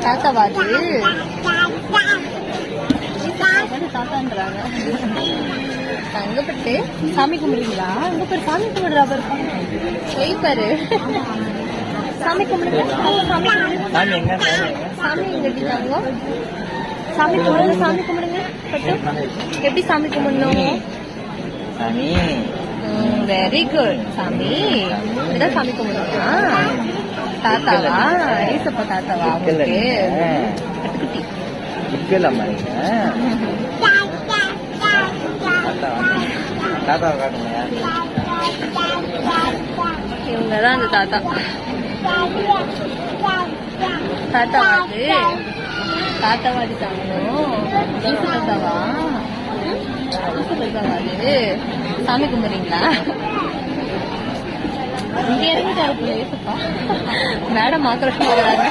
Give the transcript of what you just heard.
தாத்தாவாது தாத்தான்றாங்க. தங்கப்பட்டு சாமி கும்பிடுறீங்களா? அங்க பேர் சாமி கும்பிடுறா பாரு. பாரு சாமி கும்பிடுங்க. சாமி எங்க கட்டிட்டாங்க? சாமி கும்பிடுங்க. சாமி கும்பிடுங்க. பட்டு எப்படி சாமி கும்பிடணும்? Very good. சாமி இப்படிதான் சாமி கும்பிடுவா. தாத்தாவா? ஏசப்பா தாத்தாவா? உங்களுக்கு கட்டுக்குட்டி இவங்கதான் அந்த தாத்தா. தாத்தாவாது தாத்தாவாது சாங்கணும். தாத்தாவா? தாத்தாவாது சாமி கும்பிடுறீங்களா? இங்க இறங்கிட்டாரு ஏசப்பா. மேடம் ஆக்ரோஷமா வராங்க.